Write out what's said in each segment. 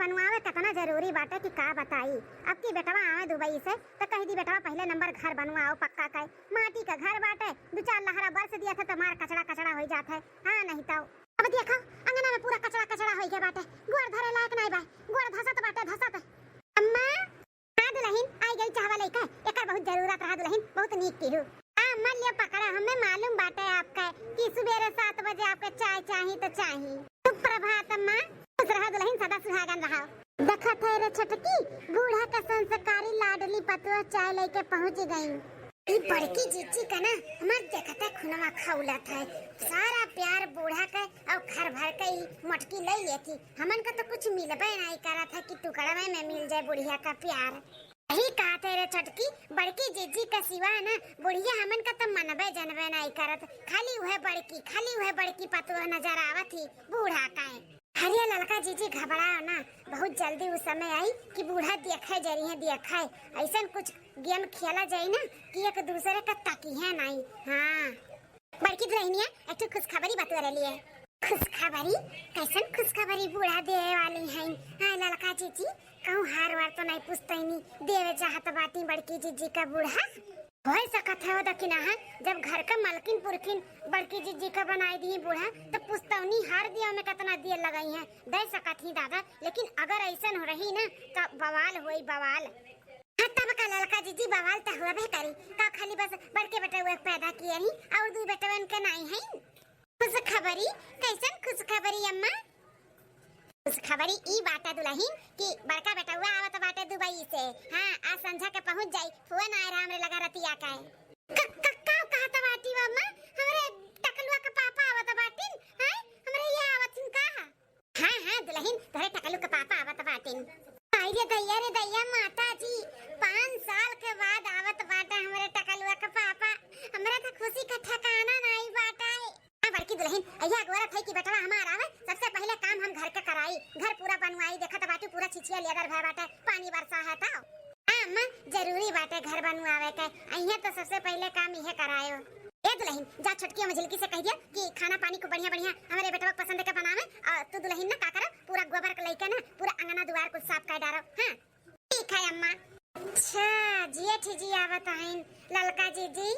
बनवावे कितना जरूरी बाटे कि का बताई। अब की बेटवा आवे दुबई से तो कह दी बेटवा पहले नंबर घर बनवाओ पक्का का, माटी का घर बाटे, दो चार लहरा बरस दिया था तो मार कचड़ा कचड़ा हो जाता है। हाँ नहीं तो अब देखो अंगना में पूरा कचड़ा कचड़ा हो गया बाटे, गोड़ धरे लायक नहीं बा, गोड़ धसत बाटे धसत। अम्मा हाँ दुल्हन आई गई चाहवा लेके, एकर बहुत जरूरत रहा दुल्हन, बहुत नीक की हूँ। अम्मा लियो पकड़ा, हमें मालूम बाटे आपका कि सुबह 7 बजे आपके चाय चाहिए तो चाहिए। सुप्रभात अम्मा, खुश रहो दुल्हन, सदा सुहागन रहो। देखत है रे छटकी, बूढ़ा का संस्कारी लाडली पतुआ चाय लेके पहुंच गई। ई बड़की जीजी का ना हमार देखते खुनवा खौलत है, सारा प्यार बूढ़ा का और घर भर का ही मटकी ले लेती। हमन का तो कुछ मिलबे नहीं करा था कि टुकड़ा में मिल जाए बुढ़िया का प्यार। यही कहते रे छटकी, बड़की जीजी का सिवा ना बुढ़िया हमन का तो मनबे जनबे नहीं करत, खाली वह बड़की पतुआ नजर आवत थी बूढ़ा का। हरिया लड़का जीजी घबराओ ना, बहुत जल्दी उस समय आई कि बूढ़ा देखे जरिए देखे, ऐसा कुछ गेम खेला जाए ना कि एक दूसरे का तकी है नहीं। हाँ बड़की दुल्हनिया एक तो खुशखबरी बतवा रही है। खुशखबरी? कैसन खुशखबरी बूढ़ा देवे वाली है? हाँ लड़का जीजी कहूँ हार वार तो नहीं पूछते नहीं, देवे चाहत बाटी बड़की जीजी का बूढ़ा हो सकत है दकिना है। जब घर का मलकिन पुरखिन बड़की जीजी का बनाई दी बूढ़ा तो पुस्तौनी हार दिया में कितना दिए लगाई है, दे सकत ही दादा। लेकिन अगर ऐसा हो रही ना तो बवाल होई बवाल। हाँ तब का लड़का जीजी बवाल तो हुआ भी करी का, खाली बस बड़के बेटे हुए पैदा किए ही और दो बेटे उनके नहीं है। खुशखबरी? कैसन खुशखबरी अम्मा? खुशखबरी ई बाटा दुल्हन कि बड़का बेटा हुआ आवत बाटे दुबई से। हाँ आज संझा के पहुंच जाई, फोन आए हमरे लगा रतिया का का कहत बाटी अम्मा, हमरे टकलुआ का पापा आवत बाटिन। हां हमरे ये आवतिन का? हां दुल्हन तोरे टकलु का पापा आवत बाटिन। आई रे दैया माता जी, 5 साल के बाद आवत बाटा हमरे टकलुआ का पापा, हमरा तो खुशी का ठिकाना नहीं बाटा। बड़की दुल्हन अय्या गोरा थे कि बेटवा हमार आवे, सबसे पहले काम हम घर के कराई, घर पूरा बनवाई। देखत बाटी पूरा छिछिया लेदर भय बाटे, पानी बरसा है ता अम्मा जरूरी बाटे घर बनवावे के। अय्या तो सबसे पहले काम इहे करायो। ए दुल्हन जा छटकी में झिलकी से कह दिया कि खाना पानी को बढ़िया बढ़िया हमारे बेटवा पसंद के बनावे, और तू दुल्हन ना का कर पूरा गोबर के लेके ना पूरा अंगना द्वार को साफ कर डारो। हां ठीक है अम्मा। अच्छा जेठ जी आवत हैं ललका जीजी।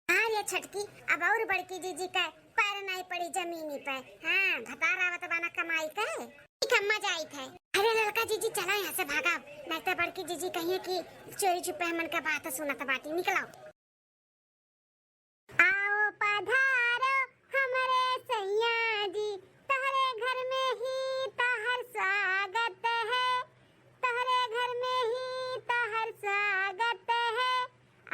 हां ये छटकी अब और बड़की जीजी का पैर नहीं पड़ी जमीनी पे। हाँ भतार आवत बाना कमाई के ठीक अम्मा जाई थे। अरे लड़का जीजी चला यहाँ से भागाओ, नहीं तो बड़की जीजी कहिए कि चोरी छुपे हमन का बात सुनत बाटी। निकलाओ आओ पधारो हमारे सैया जी, तहरे घर में ही तहर स्वागत है, तहरे घर में ही तहर स्वागत है,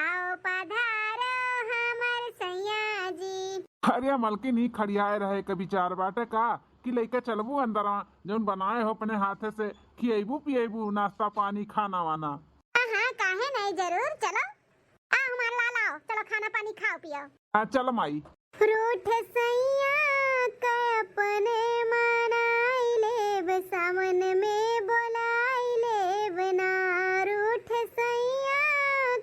आओ पधारो हमारे सैया जी। अरे मलकिन ही खड़ियाए रहे कभी 4 बाटे का कि लेके चलबू अंदर जौन बनाए हो अपने हाथे से, खिएबू पिएबू नाश्ता पानी खाना वाना। हाँ काहे नहीं, जरूर चलो। आ हमार लाल आओ, चलो खाना पानी खाओ पियो। हाँ चल माई। रूठ सैया के अपने मनाई ले, सावन में बोलाई ले बना। रूठ सैया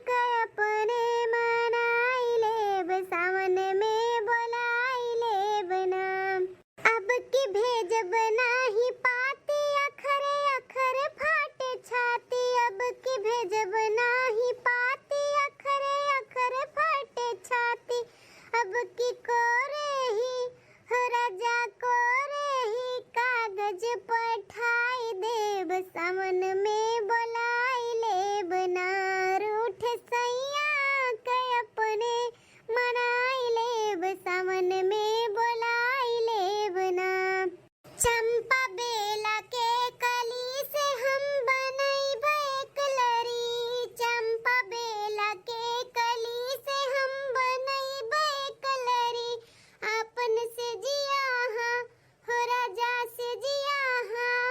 के अपने मनाई ले, सावन में बोलाई ले बना। अब की भेज बना ही पाती, अखरे अखरे फाटे छाती। अब की भेज बना ही पाती, अखरे अखरे फाटे छाती। अब की कोरे ही राजा कोरे ही कागज पठाई देव, सावन में बोलाई ले बना। रूठ सैया के अपने मनाई ले, सावन में बोलाई ले बना। चंपा बेला के कली से हम बनई भैक लरी, चंपा बेला के कली से हम बनई भैक लरी। अपन से जिया हाँ हो राजा से जिया हाँ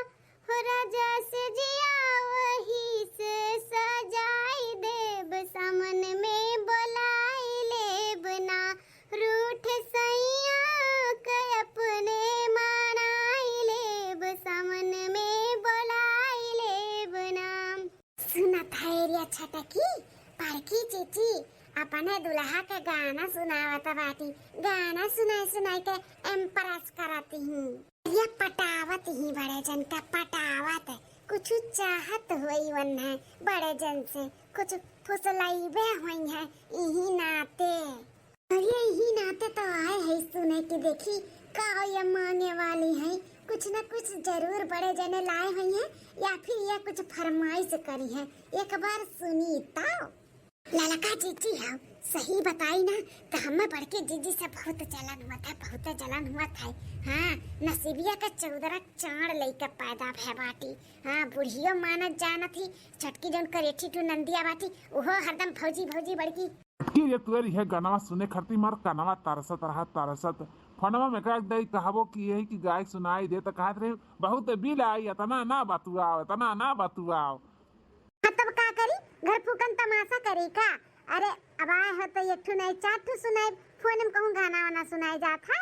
हो राजा से जिया, वही से सजाई देव, सामन में बोलाई ले बना। रूठ सैया के अपने मनाई ले, सामन में बोलाई ले बना। सुनत है रे छटकी, बड़की चीची अपने दुल्हा के गाना सुनावत बाटी, गाना सुनाई सुनाई के इम्प्रेस करती हूँ। ये पटावत ही बड़े जन का पटावत, कुछ कुछ चाहत हुई वन है बड़े जन से, कुछ फुसलाइबे हुई है यही नाते। और यही नाते तो आए है सुने कि देखी का ये मांगे वाली है, कुछ न कुछ जरूर बड़े जने लाए हुई है या फिर ये कुछ फरमाइश करी है, एक बार सुनी तो। ललका जीजी हाँ सही बताई ना, तो हमें बड़के जीजी से बहुत जलन हुआ था, बहुत जलन हुआ था। हाँ नसीबिया का 14 चांद लेके पैदा भे बाटी। हाँ बुढ़ियो मानत जाना थी, छटकी जौन करेठी टू नंदिया बाटी ओहो हरदम भौजी भौजी बड़की। ये तुअर यह गाना सुने खरती मार कनवा तरसत रहा तरसत। फोनवा में कह दई कहबो कि यही कि गाय सुनाई दे तो कहत रहे बहुत बिल आई तना ना बतुआओ तना ना बतुआओ। हाँ तब का करी, घर फूकन तमाशा करी का। अरे अब आए हो तो एक ठू नहीं 4 ठू सुनाई, फोन में कहूँ गाना वाना सुनाई जात है।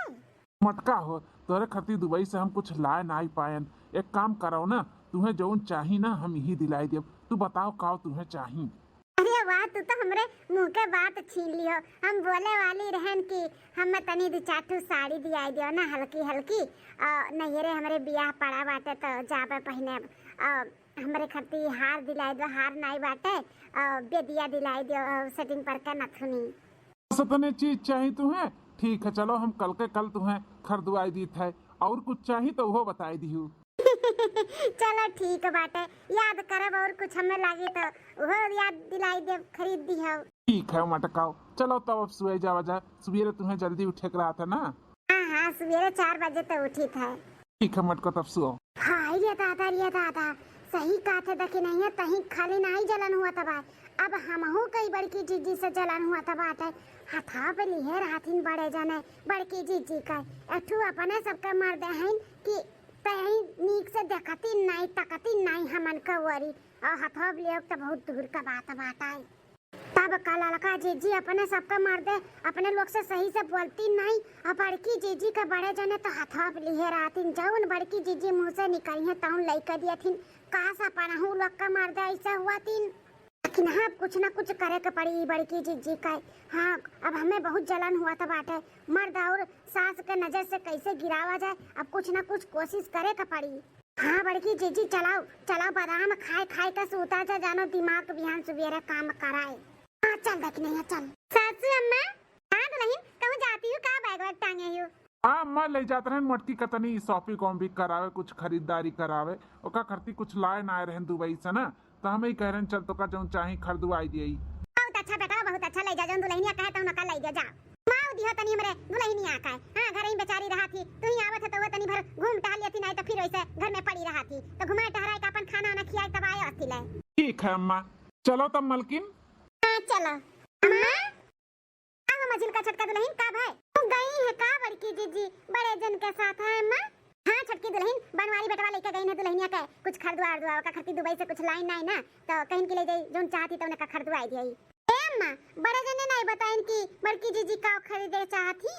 मटका हो तोरे खरती दुबई से हम कुछ लाए ना ही पायन, एक काम करो ना तुम्हें जौन चाही ना हम यही दिलाई देब, तू बताओ का तुम्हें चाही। अरे वाह तू तो हमरे मुंह के बात छीन लियो, हम बोले वाली रहन की हमें तनी 2-4 ठू साड़ी दियाई दियो ना हल्की हल्की। नैहरे हमरे बियाह पड़ा बाटे तो जाबे पहने हमरे खरती हार दिलाई दो, हार नहीं बाटे बेदिया दिलाई दियो सेटिंग पर के नथुनी। सतने चीज चाहिए तुम्हें, ठीक है चलो हम कल के कल तुम्हें खरीदवाई दी है, और कुछ चाहिए तो वो बताई दी। चलो ठीक बाटे, याद करब और कुछ हमें लागे तो वो याद दिलाई दे खरीद दी हो। ठीक है मटकाओ चलो तब अब सुबह जावा जाए, सुबह तुम्हें जल्दी उठे रहा था ना। हाँ सवेरे 4 बजे तो उठी था। ठीक है मटको तब सुओ। हाँ ये दादा सही कहा थे देखी नहीं है कहीं खाली नहीं जलन हुआ था भाई, अब हमहू कई बड़की जीजी से जलन हुआ था बाटे। हथा पे लिहे राथिन बड़े जने बड़की जीजी का एठू अपने सबके मर दे हैं कि तही नीक से देखती नहीं तकती नहीं हमन का वरी, और हथा लियो तो बहुत दूर का बात बाटे। तब काला लका जीजी अपने सबका मार दे, अपने लोग से सही से बोलती नहीं, और बड़की जीजी का बड़े जने तो हथवा लिए रातिन जौन बड़की जीजी मुंह से निकली है तौन लइका दिया थिन का सा पनाहू लोग का मार दे ऐसा हुआ तीन। लेकिन हाँ कुछ ना कुछ करे के पड़ी बड़की जीजी का। हाँ अब हमें बहुत जलन हुआ था बाटे, मर्द और सास के नजर से कैसे गिरावा जाए, अब कुछ ना कुछ कोशिश करे के पड़ी। हाँ बड़की जीजी चलाओ चलाओ बादाम खाए खाए का सूता जा जानो दिमाग बिहान सुबेरे काम कराए। हाँ चल देख नहीं है चल। सासू अम्मा हाँ दुल्हन कहूँ जाती हूँ का बैग वैग टांगे हूँ। हाँ मैं ले जाते रहे मटकी कतनी शॉपिंग वॉपिंग करावे, कुछ खरीदारी करावे, ओका खरती कुछ लाए ना रहे दुबई से ना, तो हमें ही कह रहे चल तो का जो चाहे खरीदवाई दिए। बहुत अच्छा बेटा बहुत अच्छा, ले जा जो दुल्हनिया कहे तो नका ले जा माँ दिया तनी हमरे दुल्हनिया का। हाँ घर ही बेचारी रहा थी, तू ही आवत है तो वो तनी भर घूम टहल लेती नहीं तो फिर वैसे घर में पड़ी रहा थी, तो घुमाए टहराए का अपन खाना वाना खियाए तब आए अस्ती ले। ठीक है अम्मा चलो तब मलकिन। हाँ चलो अम्मा अब मजिल का छटका दुल्हन कब है, तू गई है का बड़की जीजी बड़े जन के साथ है अम्मा। हाँ छटकी दुल्हन बनवारी बेटवा लेके गई है दुल्हनिया के कुछ खरीदवा दुआ का खरती दुबई से कुछ लाइन नहीं ना, तो कहीं के ले जाई जोन चाहती तो उन्हें का खरीदवाई दी। अम्मा बड़े जन ने नहीं बताइन कि बड़की जीजी का खरीदे चाहती।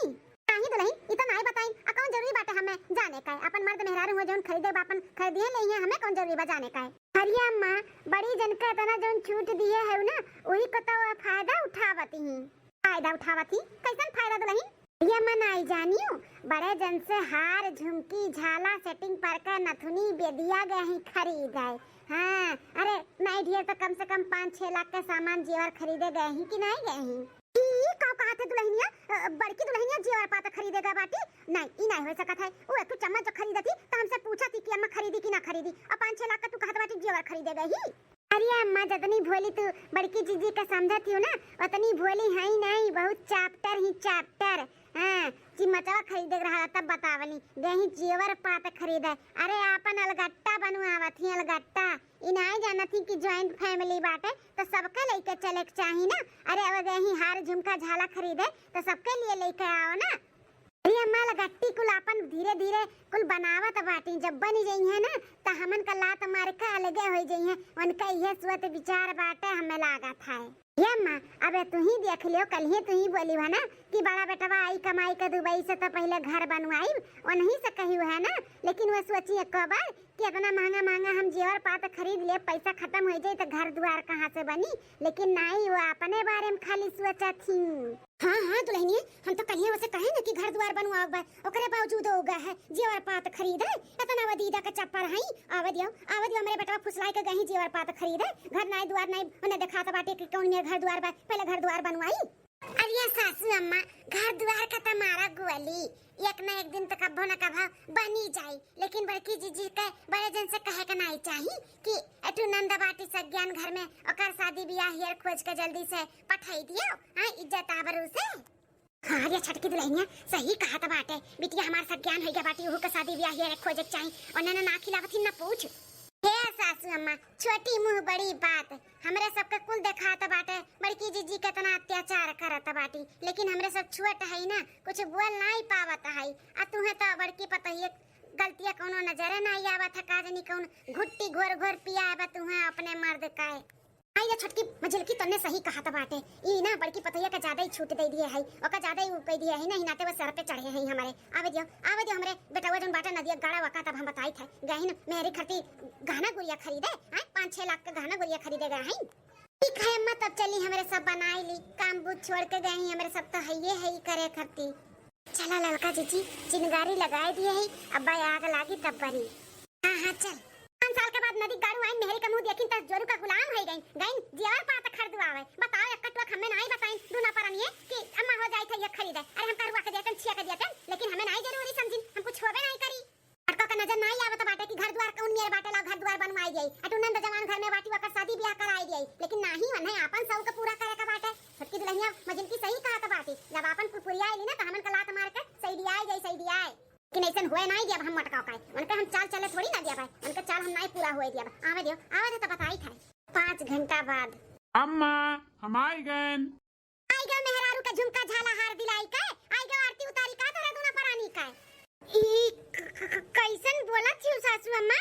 नहीं दुल्हन इतना नहीं बताइन, आ कौन जरूरी बात है हमें जाने का, अपन मर्द मेहरारू हो जोन खरीदे बापन खरीदिए ले है, हमें कौन जरूरी बा जाने का। हरिया अम्मा बड़ी जन का तना जोन छूट दिए है ना वही को तो फायदा उठावती ही। फायदा उठावती कैसन फायदा दुल्हन? ये मन आई जानियो बड़े जन से हार झुमकी झाला सेटिंग पर का नथुनी बेदिया गए ही खरीदाए। हाँ अरे नहीं ढेर तो कम से कम 5-6 लाख का सामान जेवर खरीदे गए ही कि नहीं गए ही। का कहा थे दुल्हनिया बड़की दुल्हनिया जेवर पाता खरीदेगा बाटी, नहीं ई नहीं हो सकत है। वो एक चम्मच जो खरीदती तो हमसे पूछा थी कि अम्मा खरीदी कि ना खरीदी, और 5-6 लाख का तू कहत बाटी जेवर खरीदेगा ही। अरे अम्मा जतनी भोली तू बड़की जीजी का समझती हो ना उतनी भोली है ही नहीं, बहुत चैप्टर ही चैप्टर। हाँ चिमचवा खरीदे रहा तब बतावनी गही जेवर पात खरीदे। अरे आपन अलगट्टा बनवावत ही अलगट्टा, इनाई जानत ही कि जॉइंट फैमिली बाटे तो सबके लेके चले के चाहिए ना। अरे अब गही हार झुमका झाला खरीदे तो सबके लिए लेके आओ ना। अरे अम्मा लगट्टी कुल अपन धीरे धीरे कुल बनावत बाटी, जब बनी जाई है ना तो हमन का लात मार के अलगे हो जाई है, उनका यह सोच विचार बाटे हमें लागत है। ये अम्मा अबे तू ही देख लियो, कल ही तू ही बोली है ना कि बड़ा बेटवा आई कमाई के दुबई से तो पहले घर बनवाई, और नहीं से कही है ना, लेकिन वो सोची एक बार कि इतना महंगा महंगा हम जेवर पात खरीद ले, पैसा खत्म हो जाए तो घर द्वार कहाँ से बनी। लेकिन नहीं, वो अपने बारे में खाली सोचा थी। हाँ हाँ दुल्हनिया, हम तो कहिए वैसे कहे ना कि घर द्वार बनवाओ बा, ओकरे बावजूद होगा है जेवर पात खरीदे। इतना वदीदा का चप्पा रही आवे दियो मेरे बेटा फुसलाई के गही जेवर पात खरीदे। घर नहीं द्वार नहीं उन्हें देखा तो बाटे कि कौन में घर द्वार बा, पहले घर द्वार बनवाई। अरे सासू अम्मा, घर द्वार का तुम्हारा गोली एक न एक दिन तक कब्बो न कब्बो बनी जाई। लेकिन बड़की जीजी के बड़े जन से कहे के नहीं चाहिए कि एटू नंदा बाटी सज्ञान घर में ओकर शादी ब्याह हियर खोज के जल्दी से पठाई दियो। हां इज्जत आबरू से। हाँ ये छटकी दुल्हनिया सही कहा तो बाटे, बिटिया हमार सज्ञान हो गया बाटी, ओहू के शादी ब्याह हियर खोज के चाहिए और ना खिलावती न पूछ। हे सासू अम्मा, छोटी मुंह बड़ी बात। हमरे सबके कुल देखात बाटे बड़की जीजी कितना अत्याचार करत बाटी, लेकिन हमरे सब छुअट है ना, कुछ बोल नहीं पावत है। आ तुम्हें तो बड़की पता ही गलतियां कोनो नजर नहीं आवत है, काजनी कौन घुट्टी घोर घोर पिया है तुम्हें अपने मर्द का। ये छटकी मजलकी तन्ने सही कहा था बाटे, ई ना बड़की पतैया का ज्यादा ही छूट दे दिए है, ओका ज्यादा ही ऊपर दिए है ना, हिनाते वो सर पे चढ़े हैं हमारे। आवे दियो हमरे बेटा वो जन बाटा नदिया गाड़ा वका तब हम बताई थे गहिन मेरी खरती गहना गुड़िया खरीदे हैं, 5-6 लाख का गहना गुड़िया खरीदे गए हैं। ठीक है अम्मा, तब चली हमरे सब बनाई ली, काम बुझ छोड़ के गए हैं हमरे सब तो है ही करे खरती। चला लड़का जीजी चिंगारी लगाए दिए है, अब्बा आग लागी तब बरी। हां हां चल। 5 साल के बाद नदी गाड़ू आई मेहरी का मुंह देखिन त जोरू का गुलाम है गई जेवर पात खरीदवावे। बताओ एक कटवा हमें नहीं बताई दूना परनिए कि अम्मा हो जाई था ये खरीदे। अरे हम करवा के देतन छिया के देतन, लेकिन हमें नहीं जरूरी समझिन, हम कुछ होबे नहीं करी। अटका का नजर नहीं आवत बाटे कि घर द्वार कौन मेरे बाटे ला घर द्वार बनवाई गई, अटू नंद जवान घर में बाटी वकर शादी ब्याह कराई गई। लेकिन नहीं वने आपन सब के पूरा करे का बाटे। छटकी दुल्हनिया मजन की सही कहा था बाटी, जब आपन पुरिया आईली ना त हमन का लात मार के सही दिया है कि नहीं सन होए नहीं दिया हम मटकाओ काए उनके हम चाल चले थोड़ी ना दिया भाई, उनके चाल हम नहीं पूरा हुए दिया। आवे दे तो बताई था 5 घंटा बाद। अम्मा हम आई गए मेहरारू का झुमका झाला हार दिलाई का, आई गए आरती उतारी का तोरा दूना परानी का। ई कैसन बोला थी सासू अम्मा?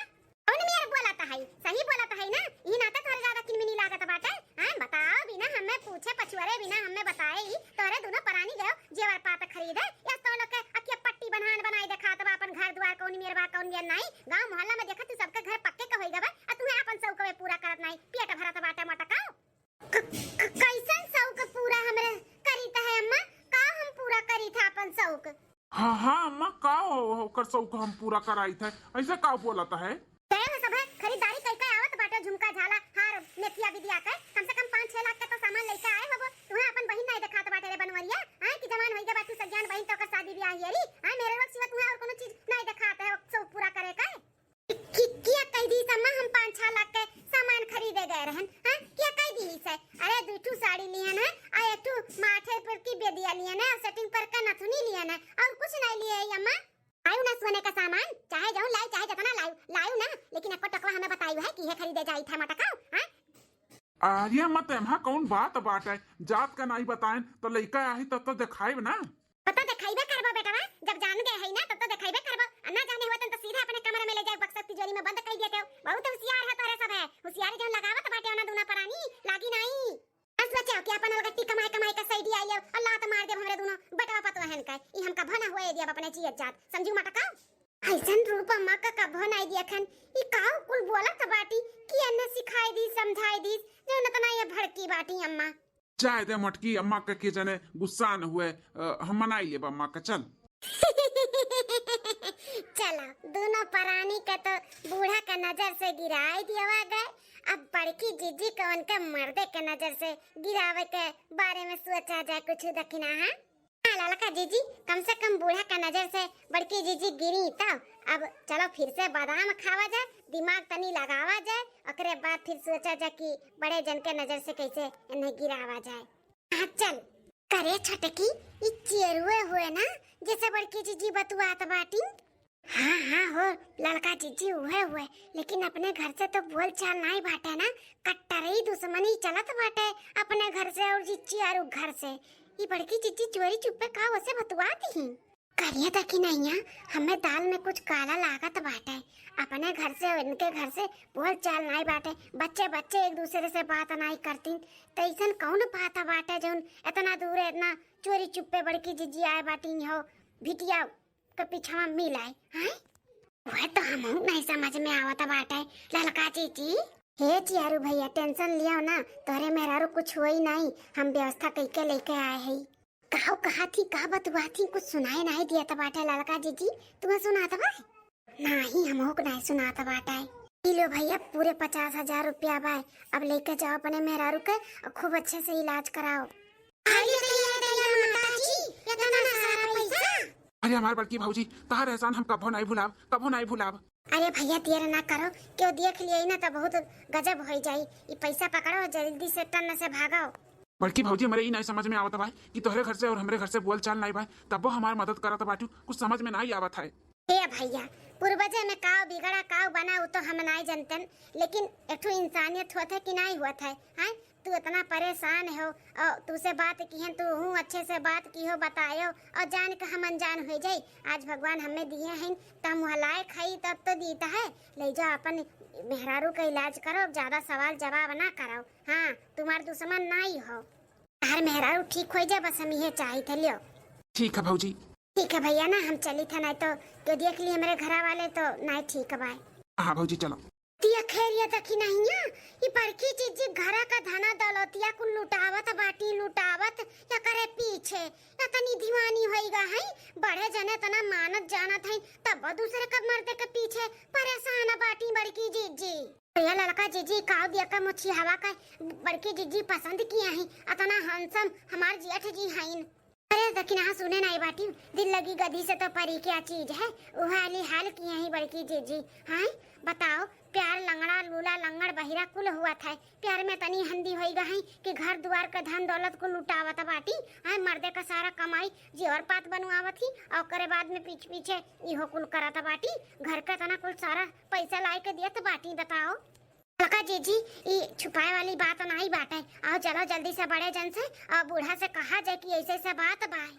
कौन मेरे बोला था है, सही बोला था है ना, ई नाता थोड़ा ज्यादा किनमिनी लागत बाटे। हां बताओ बिना हमें पूछे पछुआरे बिना हमें बताए ही तोरे दूना परानी गयो जेवर पात खरीदे या तो लोग के अकिया पट्टी बनाई देखा तब अपन घर द्वार कौन मेरवा कौन मेर नहीं। गांव मोहल्ला में देखा तू सबके घर पक्के का होई गबे आ तू अपन सब के पूरा करत नहीं, पेट भरत बाटे मटकाओ। कैसन सब के पूरा हमरे करीता है अम्मा? का हम पूरा करी था अपन सब के? हाँ अम्मा का होकर सब हम पूरा कराई थे, ऐसे का बोलता है? सब है खरीदारी करके आवत बाटे झुमका झाला हार मेथिया विदिया के कम से कम 5-6 लाख का तो सामान लेके आए हो। तुम्हें अपन बहिन नहीं दिखात बाटे रे बनवरिया, हां कि जवान होई गबा तू सज्ञान बहिन तो का शादी ब्याह हियरी। हां मेरे वक्त सिवा तुम्हें और कोनो चीज नहीं दिखात है सब पूरा करे का। किया कह दी सम्मा हम 5-6 लाख के सामान खरीदे गए रहन। हां क्या कह दी से? अरे दूठू साड़ी लियन है आ एकठू माथे पर की बेदिया लियन है, सेटिंग पर का नथुनी लियन है और कुछ नहीं लिए है अम्मा। आयु ना सोने का सामान चाहे जाऊं लाई चाहे जितना लायू ना, लेकिन एको टकवा हमें बतायु है कि ये खरीदे जाई था मटकाओ। हां अरे मत एम्हा कौन बात बाटे, जात का नहीं बताएं तो लइका आही तब तो दिखाइब ना। पता दिखाइबे करबो बेटवा, जब जान गए है ना तब तो दिखाइबे करबो, ना जाने होतन तो सीधा अपने कमरे में ले जाए बक्सा तिजोरी में बंद कर देते हो। बहुत होशियार है तोरे सब है, होशियारी जो लगावत बाटे ना दूना परानी लागी नहीं। बस बचाओ कि अपन अलगट्टी कमाई का सही दिया ले अल्लाह तो मार दे हमरे दोनों बटवा पतो हन का ई हमका भना होए दिया अपने जियत जात समझू मटकाओ। ऐसन रूप अम्मा का कभो नहीं दिया खन ई काऊ कुल बोलत बाटी कि अन्ना सिखाई दी समझाई दी जो न तना ये भड़की बाटी अम्मा। चाहे दे मटकी अम्मा के जने गुस्सा न हुए, हम मनाई लेब अम्मा का चल। चलो दोनों परानी का तो बूढ़ा का नजर से गिराई दिया गए, अब बड़की जीजी को उनके मर्दे के नजर से गिरावे के बारे में सोचा जाए कुछ दखिना है। लालका जीजी कम से कम बूढ़ा का नजर से बड़की जीजी गिरी तब अब चलो फिर से बादाम खावा जाए, दिमाग तनी लगावा जाए, ओकरे बाद फिर सोचा जाए कि बड़े जन के नजर से कैसे इन्हें गिरावा जाए। हाँ चल करे छटकी ई चेरुए हुए ना जैसे बड़की जीजी बतुआत बाटी। हाँ हो लड़का जीजी हुए लेकिन अपने घर से तो बोल चाल नहीं बाटे ना, कट्टरई दुश्मनी चलत बाटे अपने घर से और जीजी और घर से। ये बड़की जीजी चोरी चुपे का वैसे बतुआती ही करिए तक ही नहीं है, हमें दाल में कुछ काला लागत बाटे। अपने घर से इनके घर से बोल चाल नहीं बाटे, बच्चे एक दूसरे से बात नहीं करती, तो ऐसा कौन बात बाटे जो इतना दूर इतना चोरी चुपे बड़की जीजी आए बाटी हो भिटिया के पीछा मिल आए। हाँ वह तो हम नहीं समझ में आवत बाटे ललका चीची। हे चियारू भैया टेंशन लिया ना, तोरे मेहरारू कुछ होई नहीं, हम व्यवस्था करके लेके आए हैं। कहो कहा थी का बतुआ थी, कुछ सुनाए नहीं दिया था बाटे ललका जीजी, तुम्हें सुना था भाई? नहीं हमको को नहीं सुना था बाटे। लो भैया पूरे 50,000 रुपया बाय, अब लेके जाओ अपने मेहरारू के और खूब अच्छे से इलाज कराओ। अरे हमारे बड़की भाऊजी तहार एहसान हम कभो नहीं भुलाब, कभो नहीं भुलाब। अरे भैया देर ना करो, क्यों देख लिए ना तो बहुत गजब हो जाई। ये पैसा पकड़ो जल्दी से टन से भागो। बड़की भाऊजी हमारे ही नहीं समझ में आवत भाई कि तोहरे घर से और हमारे घर से बोल चाल नहीं भाई, तब वो हमारी मदद करत बाटू, कुछ समझ में नहीं आवत है। हे भैया पूर्वजे में काव बिगड़ा काव बना वो तो हम नहीं जानते, लेकिन एक इंसानियत होता है कि नहीं हुआ है। हैं तू इतना परेशान हो और तुझसे बात की है, तू हूँ अच्छे से बात की हो बतायो और जान के हम अनजान हो जाई। आज भगवान हमें दिए हैं तो हम हलाए खाई तब तो दीता है। ले जाओ अपन मेहरारू का इलाज करो, ज्यादा सवाल जवाब ना करो। हाँ तुम्हारे दुश्मन नहीं हो, हर मेहरारू ठीक हो जाए, बस हम ये चाहिए थे। लियो ठीक है भाऊजी। ठीक है भैया ना हम चली था, नहीं तो क्यों देख लिए मेरे घर वाले तो नहीं ठीक है भाई। हाँ भाऊजी चलो। तिया खैरिया तकी नहीं है, ये बड़की चीज घरा का धना दौलतिया को लुटावत बाटी लुटावत या करे पीछे या तनी दीवानी होईगा है। बड़े जने तना मानत जानत है तब दूसरे का मर्दे के पीछे परेशान बाटी बड़की जीजी। भैया लड़का जीजी काव दिया का मुछी हवा का बड़की जीजी पसंद किया है, अतना हंसम हमार जेठ जी हैं। अरे दखिन हाँ सुने नहीं बाटी, दिल लगी गधी से तो परी क्या चीज है, उहाली हाल की यही बड़की जीजी। हाँ बताओ प्यार लंगड़ा लूला लंगड़ बहिरा कुल हुआ था, प्यार में तनी हंदी होई गई कि घर द्वार का धन दौलत को लुटावत बाटी। हाँ मर्दे का सारा कमाई जी और पात बनवावत थी और करे बाद में पीछे पीछे इहो कुल करत बाटी, घर का तना कुल सारा पैसा ला के दियत बाटी। बताओ लका जीजी ये छुपाए वाली बात नहीं बाटे, आओ चलो जल्दी से बड़े जन से और बूढ़ा से कहा जाए कि ऐसे ऐसे बात बाय।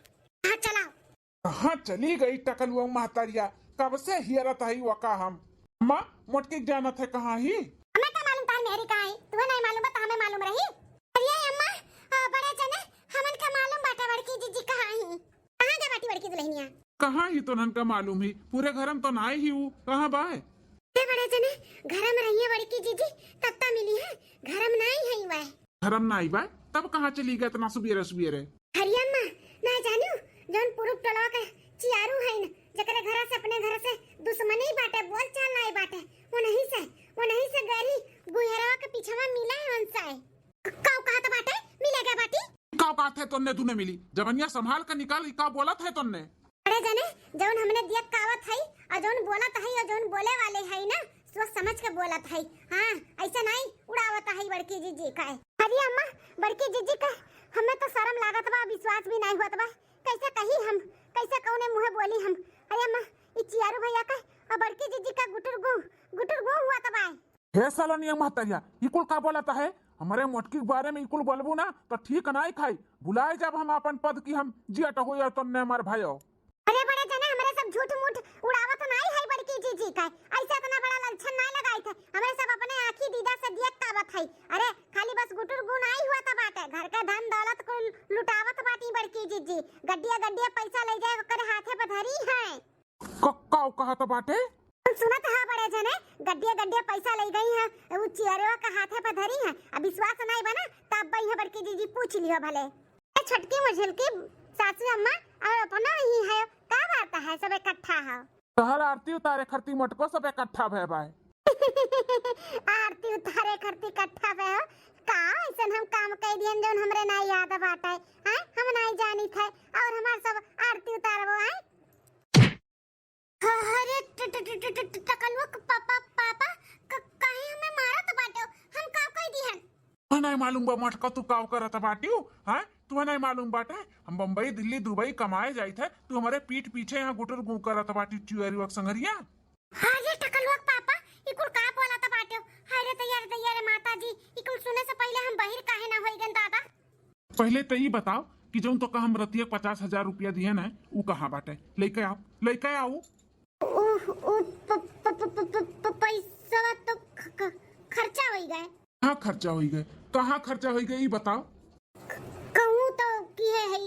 हाँ चलाओ। हाँ चली गई टकल हुआ महतारिया, कब से हियरत है वका हम। अम्मा मोटकी जाना थे कहाँ ही? हमें क्या मालूम तार मेहरी कहाँ है, तुम्हें नहीं मालूम बता हमें मालूम रही। अरे अम्मा बड़े जने हमन का मालूम बाटा बड़की जीजी कहाँ ही, कहाँ गए बाटी बड़की दुल्हनिया? कहाँ ही तो नन का मालूम ही, पूरे घर में तो ना ही हूँ, कहाँ बाय? बड़े जने घर में रही है बड़की जीजी तब तक मिली है, घर में नहीं है वह। घर में नहीं बाय तब कहाँ चली गए इतना सुबेरे सुबेरे? हरी अम्मा ना जानू जोन पुरुष टोला का चियारू है न जकरे घर से अपने घर से दुश्मनी बाटे बोल चाल नहीं बाटे, वो नहीं से गरी गुहरा के पीछे में मिला है उनसे। काऊ कहा तो बाटे मिले गए बाटी? काऊ कहा थे तोन्ने तूने मिली, जबनिया संभाल कर निकाल, का बोला था तोन्ने? अरे जाने जौन हमने दिया कावत है और जौन बोलत है और जौन बोले वाले है ना सोच समझ के बोलत है। हाँ ऐसा नहीं उड़ावत है बड़की जीजी का। अरे अम्मा बड़की जीजी का हमें तो शर्म लागत बा, विश्वास भी नहीं होत बा, कैसे कही हम, कैसे कौने मुंह बोली हम। अरे अम्मा ये चियारू भैया का और बड़की जीजी का गुटर गु हुआ तब आए। हे साला नियम महतारिया इकुल का बोलता है, हमारे मोटकी के बारे में इकुल बोलबू ना तो ठीक नहीं खाई, बुलाए जब हम अपन पद की हम जियट हो या तन्ने हमार भाइयों। अरे बड़े जने हमारे सब झूठ मूठ उड़ावत नहीं है बड़की जीजी का, ऐसा इतना बड़ा लक्षण नहीं लगाई थे, हमारे सब अपने आंखी दीदा से दियत तावत है। अरे खाली बस गुटर गु नहीं हुआ था बाटे, घर का धन दौलत को लुटावत बाटी बड़की जीजी, गड्डिया पैसा ले जाए करे हाथे पे धरी है। काऊ कहा तो बाटे सुनत है बड़े जने गड्डिया पैसा ले गई है, वो चियरवा का हाथे पे धरी है। अब विश्वास नहीं बना तब बई है बड़की जीजी पूछ लियो भले। ए छटकी मुझल की सासू अम्मा और अपना ही है का बात है, सब इकट्ठा है। तहर आरती उतारे खरती मटको सब इकट्ठा भय बाय। आरती उतारे खरती इकट्ठा भय हो का, ऐसन हम काम कह दियन जोन हमरे ना याद बाटे हैं, हम नहीं जानी थे और हमार सब आरती उतारबो है। अरे टकलुआ पापा काहे हमें मारत बाटे, हम का कह दिहन? नहीं मालूम बा मटका तू काव करत बाटी हैं, तू नहीं मालूम बाटे हम बम्बई दिल्ली दुबई कमाए जाई थे, तू हमारे पीठ पीछे यहाँ गुटर गु करत बाटी चियरी वक संगरिया। अरे टकलुआ पापा इकुल का बोलत बाटे? अरे तैयार माताजी इकुल सुने से पहले हम बहिर काहे ना होई गन दादा? पहले तो ये बताओ कि जो तो का हम रतिया 50,000 रुपया दिए ना वो कहाँ बाटे, लेके आओ। पैसा तो खर्चा हो गए। हाँ खर्चा हो गए, कहाँ खर्चा हो गए बताओ। कहूँ तो की है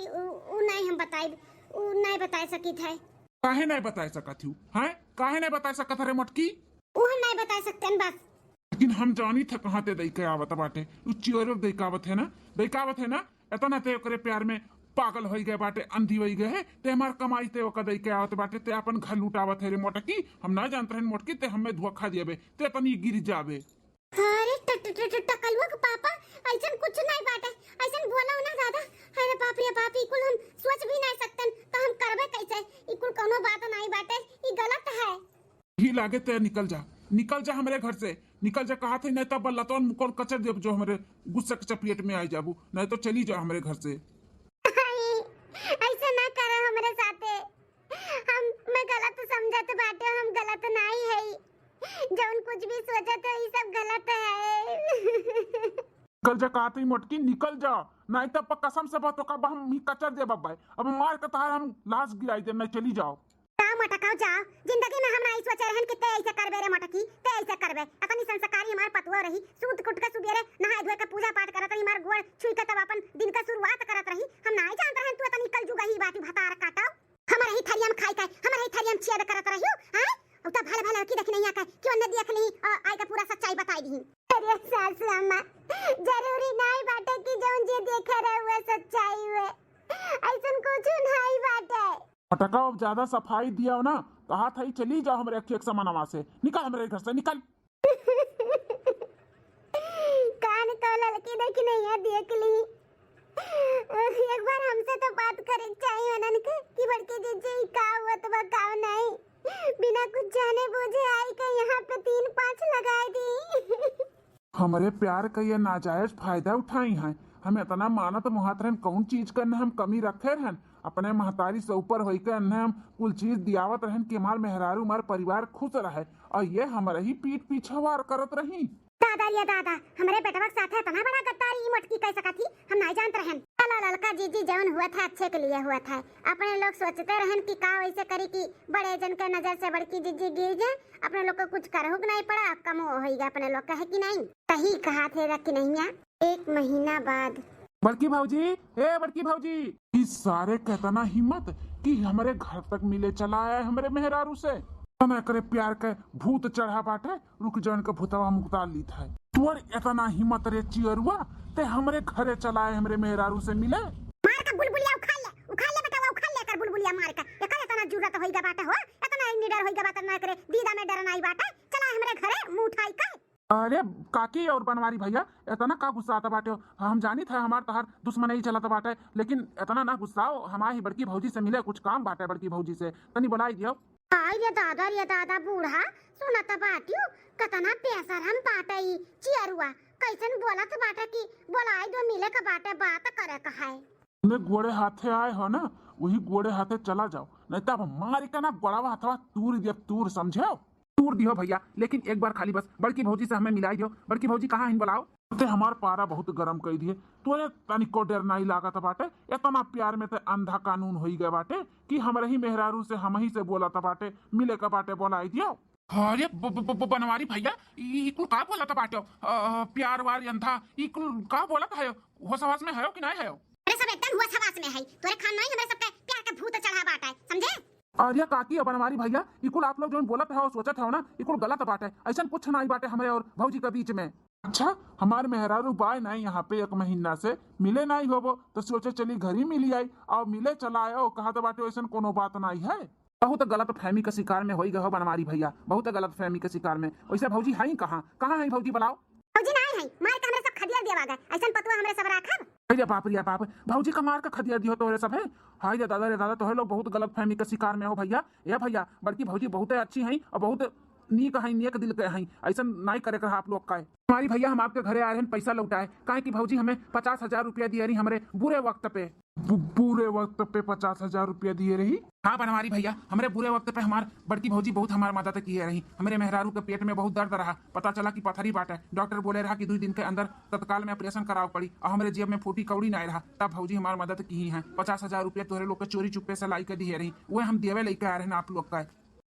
नहीं हम बताए नहीं बता सकी थे। काहे नहीं बता सकत हूँ हैं, काहे नहीं बता सकत रे मोटकी? वो हम नहीं बता सकते बस। लेकिन हम जानी थे कहाँ ते दई के आवत बाटे, चियोर दई के आवत है ना, दई के आवत है ना, इतना ते ओकरे प्यार में पागल हो गए बाटे, अंधी हो गए है, ते हमार कमाई ते ओकर दई के आवत बाटे, ते अपन घर लुटावत है रे मोटकी। हम ना जानते हैं मोटकी, ते हमें धोखा दिए ते तनी गिर जावे। अरे टकलुआ के पापा ऐसन कुछ नहीं बाटे, ऐसन बोला ना ज्यादा। अरे बाप रे बाप, ई कुल हम सोच भी नहीं सकते, तो हम करबे कैसे? ई कुल कोनो बात नहीं बाटे, ई गलत है। ही लागे ते निकल जा, निकल जा हमारे घर से, निकल जा। कहा थे नहीं तब लतौन मुकोल कचर दे जो हमारे गुस्से के चपेट में आई जाबू, नहीं तो चली जाओ हमारे घर से। ऐसे ना करो हमारे साथे, हम मैं गलत समझत बाटे, हम गलत नहीं है। जौन कुछ भी सोचत है, ये सब गलत है। निकल जा, कहा थी मोटकी, निकल जा, नहीं तब कसम से बात का हम ही कचर दे बब्बा, अब मार के तार हम लाश गिराई दे, नहीं चली जाओ। मटकाओ जाओ, जिंदगी में हम नहीं सोचे रहन कि ते ऐसे करबे रे मटकी, ते ऐसे करबे। अपनी संस्कारी हमार पतुआ रही, सूत कुट के सुबेरे नहाए धोए के पूजा पाठ करत रही, मार गोड़ छुई के तब अपन दिन का शुरुआत करत रही। हम नहीं जानत रहन तू इतना निकल जुगा ही बाटी भतार काटाओ। हमारे ही थरियम खाई के, हमारे ही थरियम छेद करत रहियो, हैं? अब तो भले भले की देख नहीं आके, क्यों न देख ली, आई का पूरा सच्चाई बताई दी। अरे सास अम्मा, जरूरी नहीं बाटे कि जौन जे देखे रहे हुए सच्चाई हुए, ऐसन कुछ नहीं बाटे। मटका अब ज्यादा सफाई दिया हो ना, कहा था ही चली जाओ हमारे अखी एक समानवा से, निकल हमारे घर से, निकल। कान तो लड़की देख नहीं है, देख ली। एक बार हमसे तो बात करे चाहिए अनन के कि बड़के जीजे का हुआ तो बताओ नहीं, बिना कुछ जाने बूझे आई के यहाँ पे 3-5 लगाए दी। हमारे प्यार का ये नाजायज फायदा उठाई हैं, हमें इतना मानत मुहातरन कौन चीज करने हम कमी रखे रहन, अपने महतारी से ऊपर होई के हम कुल चीज दियावत रहन कि हमार मेहरारू हमार परिवार खुश रहे, और ये हमारे ही पीठ पीछे वार करत रही। दादा ये दादा, हमारे बेटवा के साथ इतना बड़ा गद्दारी मटकी कह सका थी, हम नहीं जानते रहन। चला ललका जीजी जौन हुआ था अच्छे के लिए हुआ था। अपने लोग सोचते रहन कि का वैसे करी कि बड़े जन के नजर से बड़की जीजी गिर जाए, अपने लोग को कुछ करहु नहीं पड़ा, कम होगा अपने लोग का, है कि नहीं? सही कहा थे रखी नहीं। 1 महीना बाद बड़की भाऊजी, ए बड़की भाऊजी, इस सारे कहतना हिम्मत कि हमारे घर तक मिले चला आया हमारे मेहरारू से, ना करे प्यार के भूत चढ़ा बाटे, रुक जान के भूतवा मुक्ता ली था। तुअर इतना हिम्मत रे चियरुआ, ते हमरे घरे चला आए हमरे मेहरारू से मिले। मार का बुलबुलिया उखाड़ ले बेटा, उखाड़ ले कर बुलबुलिया मार का। एकर इतना जुरत होइगा बाटे हो, इतना निडर होइगा बाटे ना करे, दीदा में डर नहीं बाटे, चला हमरे घरे मुंह उठाई का। अरे काकी और बनवारी भैया, इतना का गुस्सा आता बाटे, हम जानी था हमार तहार दुश्मन ही चलता बाटे, लेकिन इतना ना गुस्साओ, हमारी बड़की भौजी से मिले, कुछ काम बाटे बड़की भौजी से, तनी बुलाई दियो। ये दादा बूढ़ा सुनत बाटियो, कतना पैसा हम पाटई चियरुआ, कैसन बोलत बाटे कि बोलाई दो मिले का बाटे, बात करे का है। तुम्हें गोड़े हाथे आए हो ना, वही गोड़े हाथे चला जाओ, नहीं तो मारी का ना गोड़ावा हाथवा तूर दियो, तूर समझो, तूर दियो भैया, लेकिन एक बार खाली बस बड़की भौजी से हमें मिलाई दियो। बड़की भौजी कहाँ है बुलाओ। ते हमार पारा बहुत गरम कर दिए, तोरे तनिको डर नहीं लागत बाटे, इतना प्यार में ते अंधा कानून हो गए बाटे कि हमारे ही मेहरारू से हम ही से बोला था बाटे, मिले का बाटे बोलाई दियो। अरे बनवारी भैया, ई कुल का बोला था बाटे, प्यार वार अंधा, ई कुल का बोला था, होश हवास में है कि नहीं है? अरे सब एकदम होश हवास में है, तोरे खान नहीं हमारे सबके प्यार के भूत चढ़ा बाटे, समझे? अरे काकी और बनवारी भैया, ई कुल आप लोग जो बोलत है सोचत है ना, ई कुल गलत बाटे, ऐसा कुछ नहीं बाटे हमारे और भौजी के बीच में। अच्छा, हमारे मेहरारू बाय नहीं यहाँ पे 1 महीना से मिले नहीं होबो, तो सोचे चली घर ही मिली आई, और मिले चला आयो, कहा तो बाटे वैसा कोनो बात नहीं है। बहुत गलत फहमी के शिकार में हो गए हो बनवारी भैया, बहुत गलत फहमी के शिकार में। वैसे भौजी है कहाँ है भौजी बताओ? भौजी नहीं है, मार के हमरे सब खदिया दिया गए, ऐसा पतुआ हमरे सब राखब। अरे बाप रे बाप, भौजी का मार का खदिया दियो तोहरे सब है। हाय रे दादा तोहरे लोग बहुत गलत फहमी के शिकार में हो भैया। ए भैया, बड़की भौजी बहुत अच्छी है और बहुत नीक है, नेक दिल के हैं, ऐसा नहीं करे कर आप लोग का। हमारी भैया हम आपके घरे आ रहे हैं पैसा लौटाए, काहे कि भौजी हमें 50,000 रुपया दिए रही हमारे बुरे वक्त पे। बुरे वक्त पे 50,000 रुपया दिए रही? हाँ बनवारी भैया, हमारे बुरे वक्त पे हमार बड़की भौजी बहुत हमारी मदद की रही। हमारे मेहरारू के पेट में बहुत दर्द रहा, पता चला कि पथरी बाटे, डॉक्टर बोले रहा कि 2 दिन के अंदर तत्काल में ऑपरेशन कराव पड़ी, और हमारे जेब में फूटी कौड़ी नहीं रहा, तब भौजी हमारी मदद की है। 50,000 रुपया तोहरे लोग के चोरी चुपे से लाई के दिए रही, वह हम देवे लेके आ रहे हैं आप लोग का।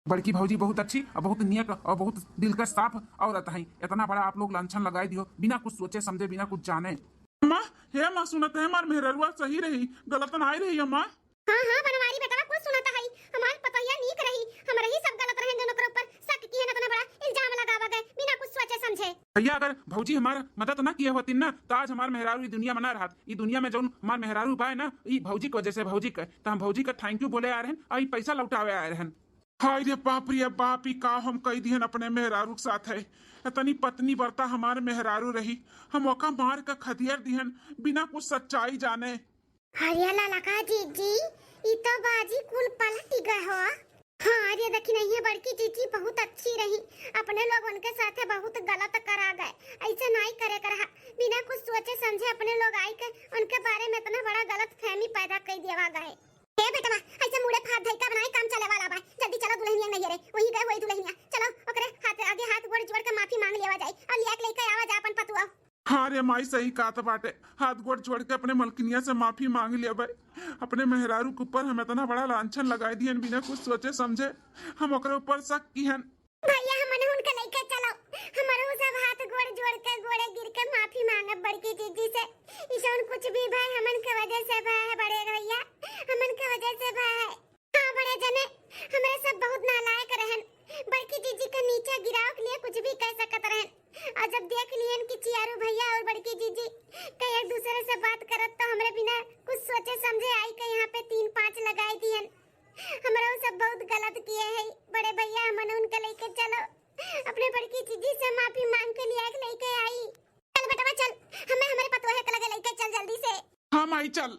बड़की भौजी बहुत अच्छी और बहुत नियत और बहुत दिल का साफ औरत है, इतना बड़ा आप लोग लांछन लगाई दियो बिना कुछ सोचे समझे, बिना कुछ जाने। अम्मा हे माँ सुनत है, हमार मेहररुआ सही रही, गलत नहीं रही अम्मा। हाँ बनवारी बेटा कुछ सुनता है, हमार पतैया नीक रही, हमरा ही सब गलत रहे, दोनों को भैया अगर भौजी हमारा मदद ना किए होती ना तो आज हमार मेहरारू ई दुनिया में ना रहत। ई दुनिया में जौन हमार मेहरारू पाए ना ई भौजी की वजह से भौजी के तो हम भौजी का थैंक यू बोले आ रहन और ई पैसा लौटावे आए रहन। हाय रे बाप ई का हम कह दिहन अपने मेहरारू के साथ है। तनी पत्नी बरता हमारे मेहरारू रही हम ओका मार का खदियर दिहन बिना कुछ सच्चाई जाने। हरियाला लगा जीजी ई तो बाजी कुल पलट गए हो। हाँ अरे देखी नहीं है बड़की जीजी बहुत अच्छी रही, अपने लोग उनके साथ बहुत गलत करा गए। ऐसे नहीं करे कर बिना कुछ सोचे समझे अपने लोग आई के उनके बारे में इतना बड़ा गलत फहमी पैदा कर दिया गए। ए बेटवा ऐसे मुड़े फाड़ धई का बनाई काम चले वाला बा। जल्दी चलो दुल्हनिया नहीं रे वही गए वही दुल्हनिया चलो ओकरे हाथ आगे हाथ गोड़ जोड़ के माफी मांग लेवा जाए और लिया के लेके आवा जा अपन पतुआ। हाँ रे माई सही कहा तो बाटे, हाथ गोड़ छोड़ के अपने मलकिनिया से माफी मांग लिया भाई। अपने मेहरारू के ऊपर हम इतना बड़ा लांछन लगाई दियन बिना कुछ सोचे समझे। हम ओकरे ऊपर शक की हन। भैया हमन उनके लेके चलो हमारो सब हाथ गोड़ जोड़ के गोड़े गिर के माफी मांगे बड़की जीजी से। ईशान कुछ भी भाई हमन के वजह से भाई है बड़े भैया हमन के वजह से भाई है। हाँ बड़े जने हमारे सब बहुत नालायक रहन, बड़की जीजी के नीचे गिराव के लिए कुछ भी कह सकत रहन। और जब देख लियन कि चियारू भैया और बड़की जीजी कई एक दूसरे से बात करत तो हमरे बिना कुछ सोचे समझे आई के यहाँ पे 3-5 लगाई दियन। हमरा सब बहुत गलत किए हैं बड़े भैया हमन उनके लेके चलो अपने बड़की जीजी से माफी मांग के लिए लेके आई। चल बेटा चल हमें हमारे पतोहे के लगे लेके चल जल्दी से। हाँ माई चल।